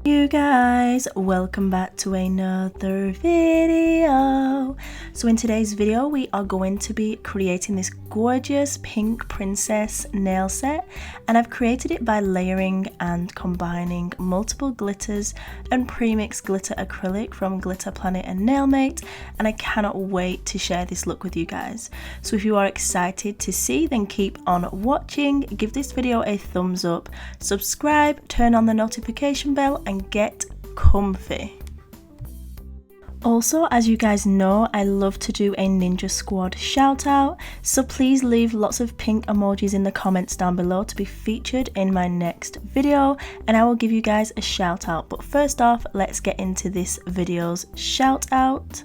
You guys, welcome back to another video. So in today's video we are going to be creating this gorgeous pink princess nail set, and I've created it by layering and combining multiple glitters and premixed glitter acrylic from Glitter Planet and Nailmate, and I cannot wait to share this look with you guys. So if you are excited to see, then keep on watching, give this video a thumbs up, subscribe, turn on the notification bell and get comfy. Also, as you guys know, I love to do a Ninja Squad shout out, so please leave lots of pink emojis in the comments down below to be featured in my next video, and I will give you guys a shout out. But first off, let's get into this video's shout out.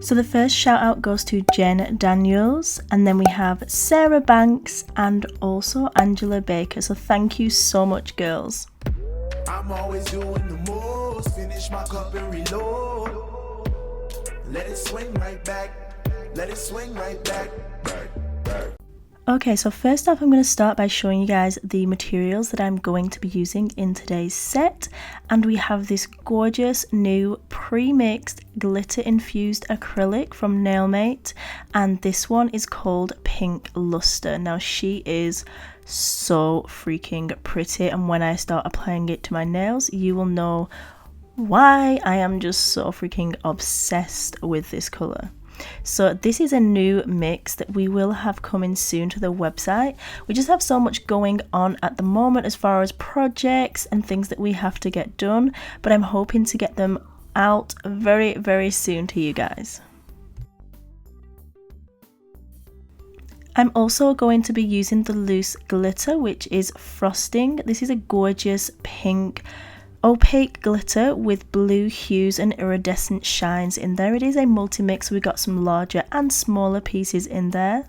So the first shout out goes to Jen Daniels, and then we have Sarah Banks and also Angela Baker. So thank you so much, girls. I'm always doing the most, finish my cup and reload. Let it swing right back, let it swing right back. Okay, so first off I'm going to start by showing you guys the materials that I'm going to be using in today's set. And we have this gorgeous new pre-mixed glitter infused acrylic from Nailmate, and this one is called Pink Lustre. Now she is so freaking pretty, and when I start applying it to my nails you will know why I am just so freaking obsessed with this colour. So this is a new mix that we will have coming soon to the website. We just have so much going on at the moment as far as projects and things that we have to get done, but I'm hoping to get them out very, very soon to you guys. I'm also going to be using the loose glitter, which is frosting. This is a gorgeous pink opaque glitter with blue hues and iridescent shines in there. It is a multi-mix, so we got some larger and smaller pieces in there.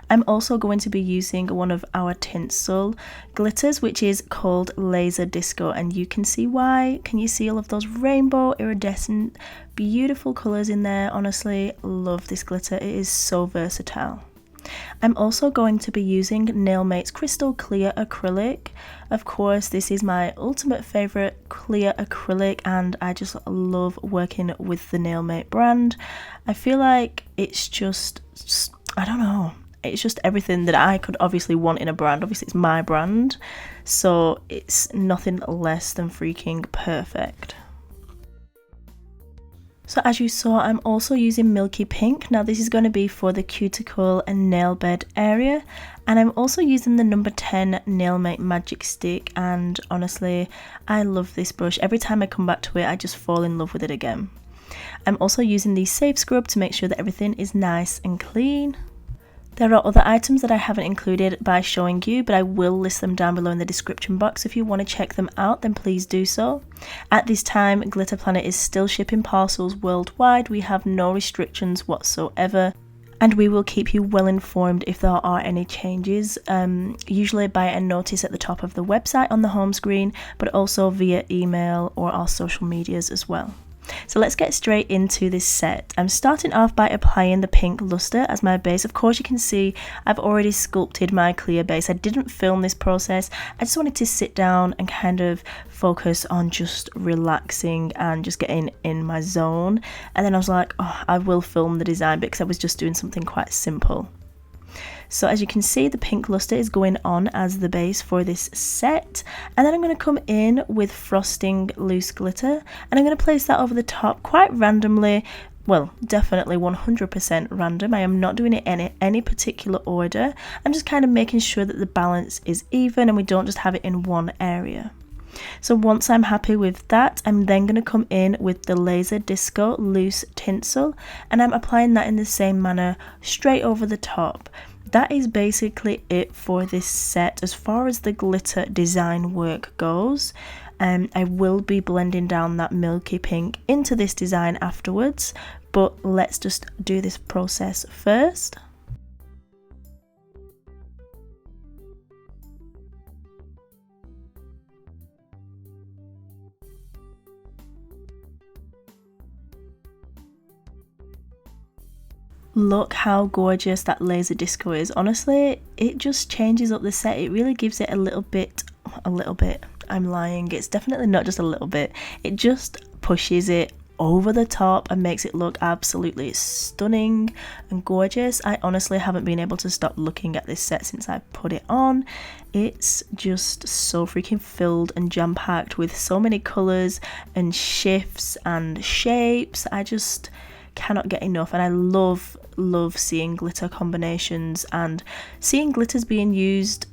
I'm also going to be using one of our tinsel glitters, which is called Laser Disco, and you can see why. Can you see all of those rainbow iridescent beautiful colours in there? Honestly, love this glitter. It is so versatile. I'm also going to be using Nailmate's Crystal Clear Acrylic. Of course, this is my ultimate favourite clear acrylic, and I just love working with the Nailmate brand. I feel like it's just I don't know, it's just everything that I could obviously want in a brand. Obviously it's my brand, so it's nothing less than freaking perfect. So as you saw, I'm also using Milky Pink. Now this is going to be for the cuticle and nail bed area, and I'm also using the number 10 Nailmate Magic Stick, and honestly I love this brush. Every time I come back to it I just fall in love with it again. I'm also using the Safe Scrub to make sure that everything is nice and clean. There are other items that I haven't included by showing you, but I will list them down below in the description box. If you want to check them out, then please do so. At this time, Glitter Planet is still shipping parcels worldwide. We have no restrictions whatsoever, and we will keep you well informed if there are any changes, usually by a notice at the top of the website on the home screen, but also via email or our social medias as well. So let's get straight into this set. I'm starting off by applying the pink luster as my base. Of course you can see I've already sculpted my clear base. I didn't film this process. I just wanted to sit down and kind of focus on just relaxing and just getting in my zone. And then I was like, oh, I will film the design because I was just doing something quite simple. So as you can see, the pink luster is going on as the base for this set, and then I'm going to come in with frosting loose glitter, and I'm going to place that over the top quite randomly. Well, definitely 100% random. I am not doing it in any particular order. I'm just kind of making sure that the balance is even and we don't just have it in one area. So once I'm happy with that, I'm then going to come in with the Laser Disco loose tinsel, and I'm applying that in the same manner straight over the top. That is basically it for this set as far as the glitter design work goes. I will be blending down that milky pink into this design afterwards, but let's just do this process first. Look how gorgeous that laser disco is. Honestly, it just changes up the set. It really gives it a I'm lying. It's definitely not just a little bit. It just pushes it over the top and makes it look absolutely stunning and gorgeous. I honestly haven't been able to stop looking at this set since I put it on. It's just so freaking filled and jam-packed with so many colours and shifts and shapes. I just cannot get enough, and I love seeing glitter combinations and seeing glitters being used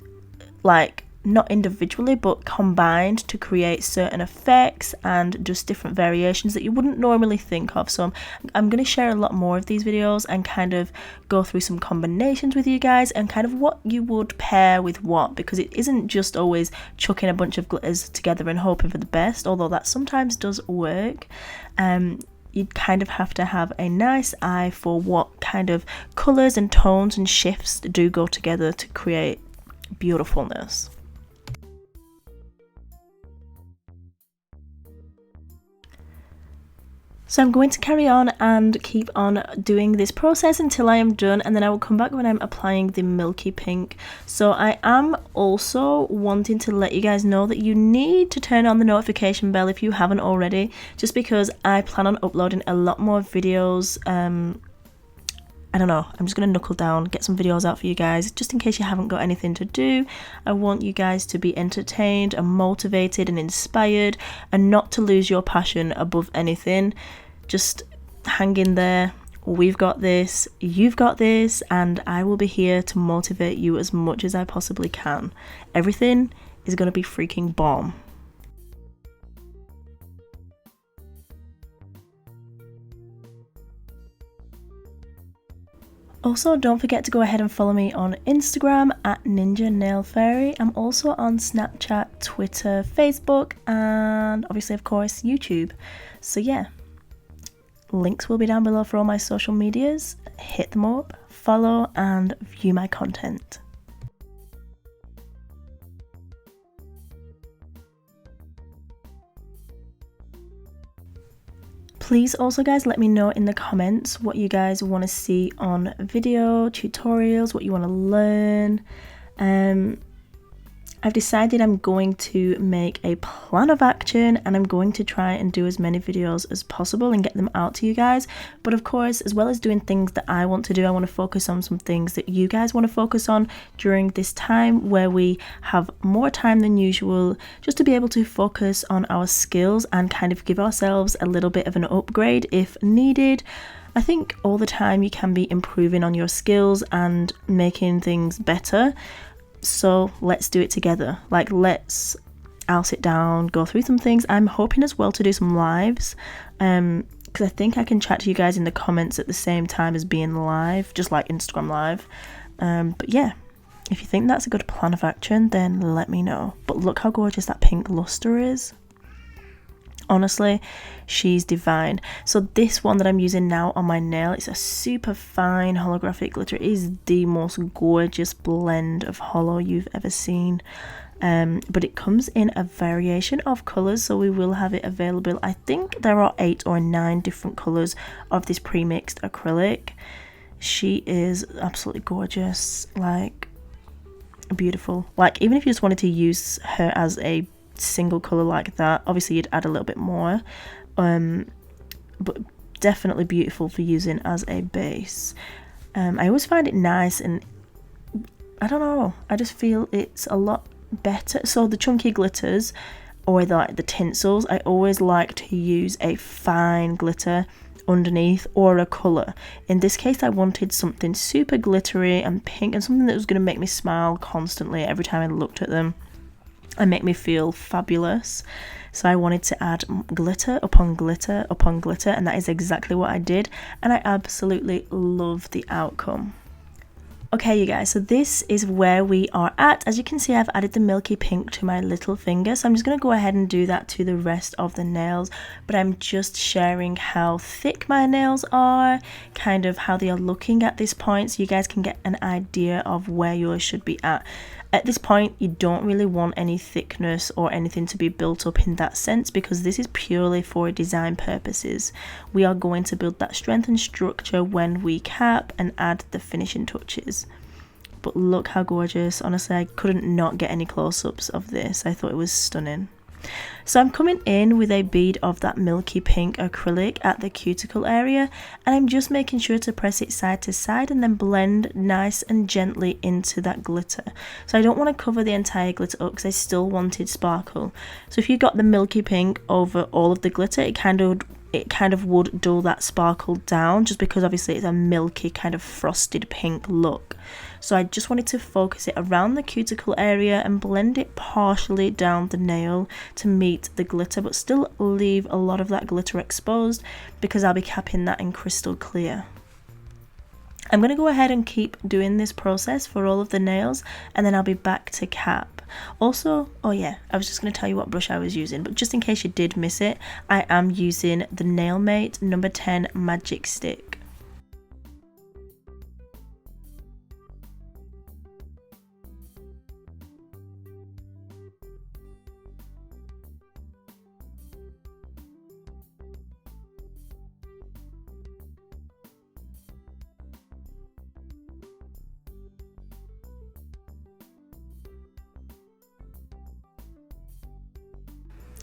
like not individually but combined to create certain effects and just different variations that you wouldn't normally think of. So I'm going to share a lot more of these videos and kind of go through some combinations with you guys and kind of what you would pair with what, because it isn't just always chucking a bunch of glitters together and hoping for the best, although that sometimes does work. You'd kind of have to have a nice eye for what kind of colours and tones and shifts do go together to create beautifulness. So I'm going to carry on and keep on doing this process until I am done, and then I will come back when I'm applying the milky pink. So I am also wanting to let you guys know that you need to turn on the notification bell if you haven't already, just because I plan on uploading a lot more videos. I don't know, I'm just going to knuckle down, get some videos out for you guys, just in case you haven't got anything to do. I want you guys to be entertained and motivated and inspired, and not to lose your passion above anything. Just hang in there. We've got this, you've got this, and I will be here to motivate you as much as I possibly can. Everything is going to be freaking bomb. Also, don't forget to go ahead and follow me on Instagram at Ninja Nail Fairy. I'm also on Snapchat, Twitter, Facebook, and obviously, of course, YouTube. So yeah, links will be down below for all my social medias. Hit them up, follow, and view my content. Please also, guys, let me know in the comments what you guys want to see on video, tutorials, what you want to learn. I've decided I'm going to make a plan of action, and I'm going to try and do as many videos as possible and get them out to you guys. But of course, as well as doing things that I want to do, I want to focus on some things that you guys want to focus on during this time where we have more time than usual, just to be able to focus on our skills and kind of give ourselves a little bit of an upgrade if needed. I think all the time you can be improving on your skills and making things better. So let's do it together. I'll sit down, go through some things. I'm hoping as well to do some lives, because I think I can chat to you guys in the comments at the same time as being live, just like Instagram live. But yeah, if you think that's a good plan of action, then let me know. But look how gorgeous that pink Lustre is. Honestly, she's divine. So this one that I'm using now on my nail, it's a super fine holographic glitter. It is the most gorgeous blend of holo you've ever seen. But it comes in a variation of colours, so we will have it available. I think there are 8 or 9 different colours of this pre-mixed acrylic. She is absolutely gorgeous, like beautiful. Like, even if you just wanted to use her as a single color like that, obviously you'd add a little bit more, but definitely beautiful for using as a base. I always find it nice, and I don't know, I just feel it's a lot better. So the chunky glitters or the tinsels, I always like to use a fine glitter underneath or a color. In this case, I wanted something super glittery and pink, and something that was going to make me smile constantly every time I looked at them and make me feel fabulous. So I wanted to add glitter upon glitter upon glitter, and that is exactly what I did, and I absolutely love the outcome. Okay, you guys, so this is where we are at. As you can see, I've added the milky pink to my little finger, so I'm just going to go ahead and do that to the rest of the nails, but I'm just sharing how thick my nails are, kind of how they are looking at this point, so you guys can get an idea of where yours should be at. At this point, you don't really want any thickness or anything to be built up in that sense, because this is purely for design purposes. We are going to build that strength and structure when we cap and add the finishing touches. but look how gorgeous. Honestly, I couldn't not get any close-ups of this. I thought it was stunning. So I'm coming in with a bead of that milky pink acrylic at the cuticle area, and I'm just making sure to press it side to side and then blend nice and gently into that glitter. So I don't want to cover the entire glitter up because I still wanted sparkle. So if you got the milky pink over all of the glitter, it kind of would dull that sparkle down, just because obviously it's a milky kind of frosted pink look. So I just wanted to focus it around the cuticle area and blend it partially down the nail to meet the glitter, but still leave a lot of that glitter exposed because I'll be capping that in crystal clear. I'm going to go ahead and keep doing this process for all of the nails, and then I'll be back to cap. Also, oh yeah, I was just going to tell you what brush I was using, but just in case you did miss it, I am using the Nailmate number 10 Magic Stick.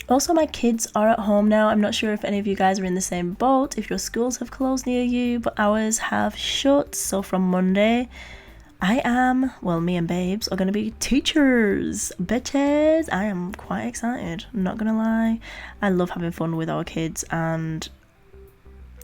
Also, my kids are at home now. I'm not sure if any of you guys are in the same boat, if your schools have closed near you, but ours have shut. So from Monday, me and Babes are going to be teachers. Bitches, I am quite excited, I'm not going to lie. I love having fun with our kids, and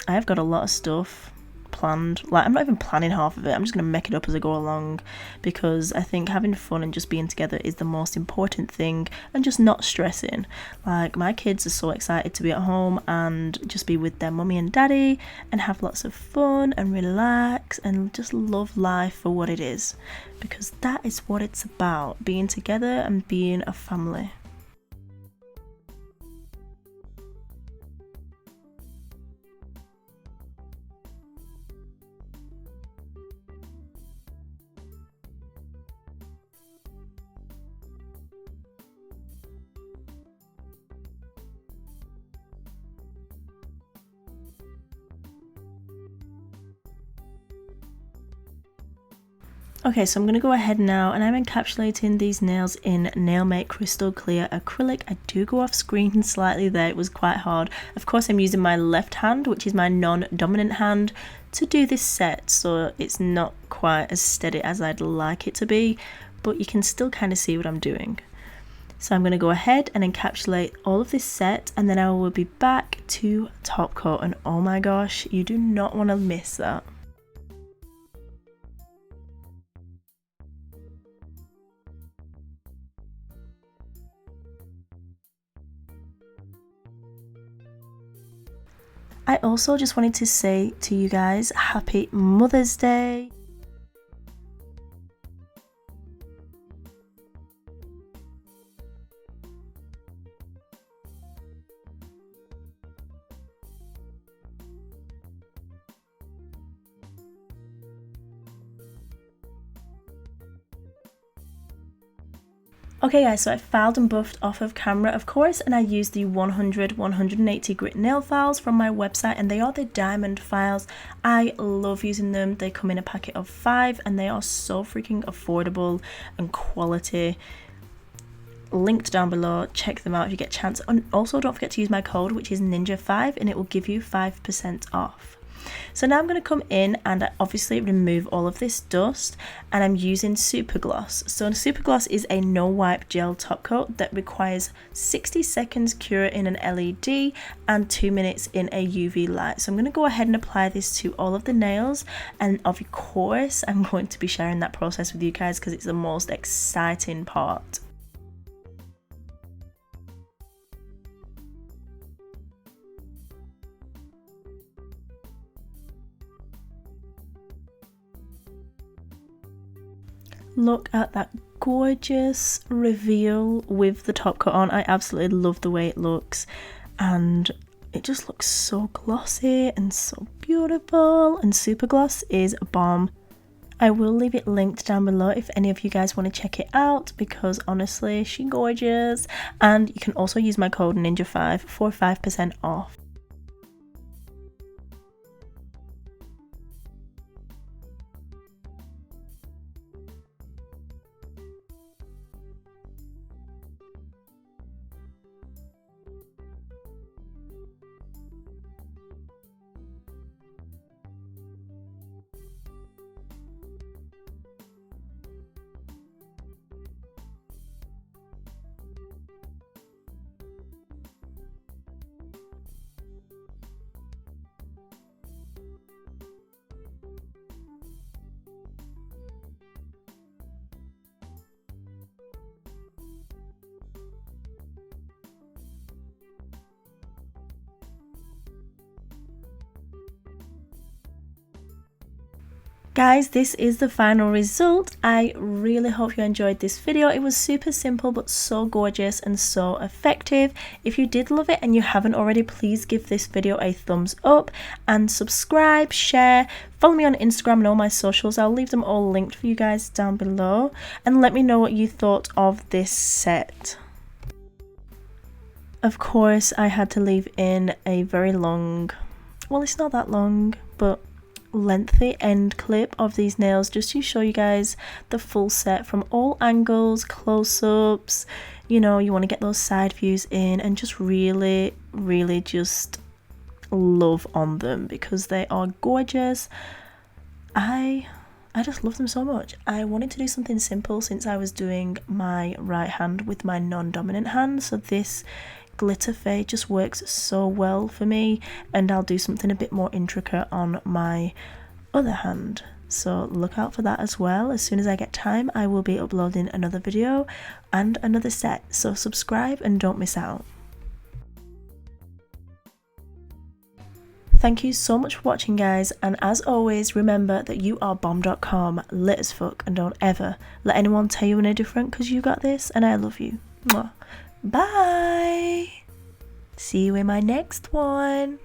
I've got a lot of stuff planned. Like, I'm not even planning half of it, I'm just going to make it up as I go along, because I think having fun and just being together is the most important thing, and just not stressing. Like, my kids are so excited to be at home and just be with their mummy and daddy and have lots of fun and relax and just love life for what it is, because that is what it's about, being together and being a family. Okay, so I'm going to go ahead now, and I'm encapsulating these nails in Nailmate Crystal Clear Acrylic. I do go off screen slightly there, it was quite hard. Of course, I'm using my left hand, which is my non-dominant hand, to do this set, so it's not quite as steady as I'd like it to be, but you can still kind of see what I'm doing. So I'm going to go ahead and encapsulate all of this set, and then I will be back to top coat, and oh my gosh, you do not want to miss that. I also just wanted to say to you guys, happy Mother's Day. Okay guys, so I filed and buffed off of camera, of course, and I used the 180 grit nail files from my website, and they are the diamond files. I love using them. They come in a packet of 5 and they are so freaking affordable and quality. Linked down below, check them out if you get a chance. And also don't forget to use my code, which is ninja5, and it will give you 5% off. So now I'm going to come in and obviously remove all of this dust, and I'm using Super Gloss. So Super Gloss is a no wipe gel top coat that requires 60 seconds cure in an LED and 2 minutes in a UV light. So I'm going to go ahead and apply this to all of the nails, and of course I'm going to be sharing that process with you guys because it's the most exciting part. Look at that gorgeous reveal with the top coat on. I absolutely love the way it looks, and it just looks so glossy and so beautiful, and Super Gloss is a bomb. I will leave it linked down below if any of you guys want to check it out, because honestly, she's gorgeous. And you can also use my code ninja5 for 5% off. Guys, this is the final result. I really hope you enjoyed this video. It was super simple but so gorgeous and so effective. If you did love it and you haven't already, please give this video a thumbs up and subscribe, share, follow me on Instagram and all my socials. I'll leave them all linked for you guys down below, and let me know what you thought of this set. Of course, I had to leave in a very long, well, it's not that long, but lengthy end clip of these nails just to show you guys the full set from all angles, close-ups. You know, you want to get those side views in and just really just love on them because they are gorgeous. I just love them so much. I wanted to do something simple since I was doing my right hand with my non-dominant hand, so this glitter fade just works so well for me, and I'll do something a bit more intricate on my other hand, so look out for that as well. As soon as I get time, I will be uploading another video and another set, so subscribe and don't miss out. Thank you so much for watching, guys, and as always, remember that you are bomb.com, lit as fuck, and don't ever let anyone tell you any different, because you got this and I love you. Mwah. Bye! See you in my next one.